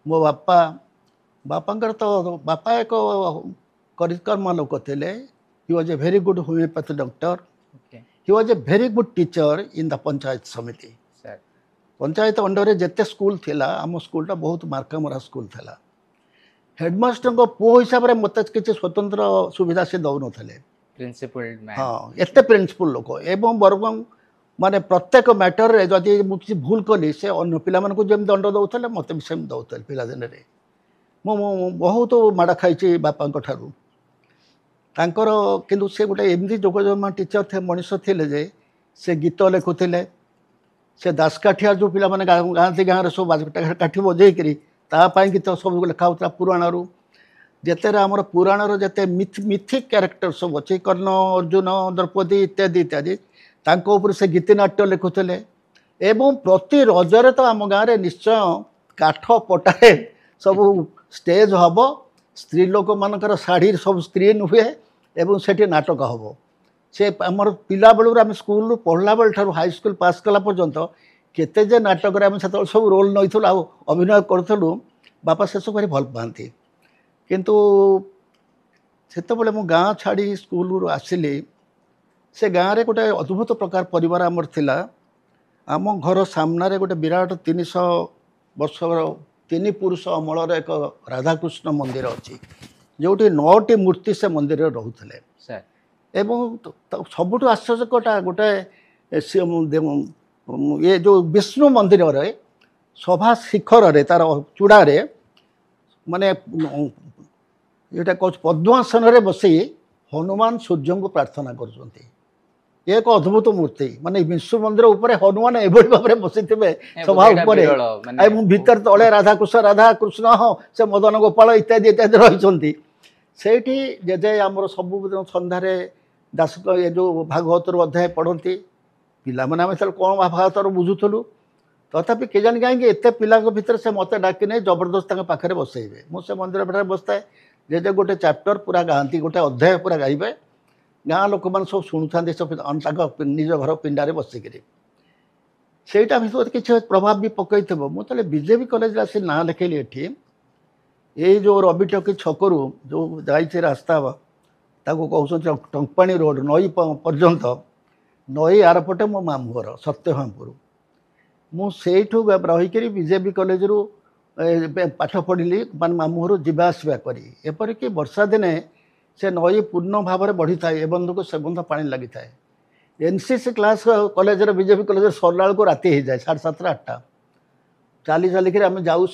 मो बापा बापांकर तो बापा एक परिकर्म लोक थे he was a very good homeopathy doctor Okay. He was a very good teacher in the panchayat samiti Sir. Panchayat under जिते स्कूल थिला आम स्कूलटा बहुत मार्कामरा स्कूल थिला हेडमास्टर को पुओ हिसाब से मत किसी स्वतंत्र सुविधा से दौन थे Principled man. हाँ एत प्रिंसिपल लोक एवं बरং माने प्रत्येक मैटर रे जदि मु किसी भूल कली से अन्य पिला मानक जम दंड दउथले मते भी सेम दउथले पिला दिन रे मो बहुत माड़ खाई बापा ठारू तांकर किंतु से गोटे एमती जोगजमा टीचर थे मनीष थे जे से गीत लिखुले से दासकाठिया जो पिला माने गाँती गाँव सब काठी बजे तापाई गीत सब लिखा पुराणरू जिते आमर पुराणर जिते मिथिक क्यारेक्टर सब अच्छे कर्ण अर्जुन द्रौपदी इत्यादि इत्यादि तांको ऊपर से गीतिनाट्य लिखुले एवं प्रति रजरे तो आम गाँव में निश्चय काठ पटाए सब स्टेज हम स्त्री लोक मानकर शाढ़ी सब स्क्रीन हुए एवं सेठी नाटक हम से आमर पिला बेलू आम स्कूल पढ़ला बेल ठार हाई स्कूल पास कला पर्यंत केते जे नाटक आम से सब रोल नईलु आ अभिनय करूँ बापा से सब भारी भल पाती किंतु सेतबले मो गाँ छाड़ी स्कूल आसिली से गाँव में गोटे अद्भुत प्रकार परिवार आमर थिला आम घर सामने गोटे विराट 300 वर्ष तीन पुरुष अमलर एक राधाकृष्ण मंदिर अच्छी जोटी 9टी मूर्ति से मंदिर रोते एवं सबुठ आश्चर्यकटा गोटे ये जो विष्णु मंदिर रे सभा शिखर रे तार चूड़ारे माने ये पद्मासन रे बसी हनुमान सूर्य को प्रार्थना कर एक अद्भुत मूर्ति माने विष्णु मंदिर उपर हनुमान एभली भाव में बसी सभा उपर भीतर तले राधा कृष्ण से मदन गोपाल इत्यादि इत्यादि रही से जे आमर सब सन्धार दास ये जो भागवत अध्याय पढ़ती पिला मैंने आम कौन भागवत बुझुलु तथापि केजानी कहीं एत पिला भितर से मत डाक नहीं जबरदस्त पाखे बसैबे मुझे मंदिर पाखे बसताए जे गोटे चैप्टर पूरा गाँती गोटे अध्याय पूरा गाइबे गाँ लोक मैंने सब शुणु था सब निज घर पिंडारे बसिक सेटा किसी प्रभाव भी पकई मुझे बीजेपी कॉलेज आसी ना लिखेली एठी ये जो रवि टकी छकरू जो जाइए रास्ता कहते टंकपाणी रोड नई पर्यंत नई आरपटे मो मामू घर सत्यभामपुर मुझू रहीकि बीजेपी कॉलेज रू पाठ पढ़ी मान मामू घर जावासवा करी एपरिक वर्षा दिने से नई पूर्ण भाव में बढ़ी था ए बंधक से बंध पा लगी था NCC class college BJP college सरला बेलू राति हो जाए 7:30 8टा चली चलिक आम जाऊ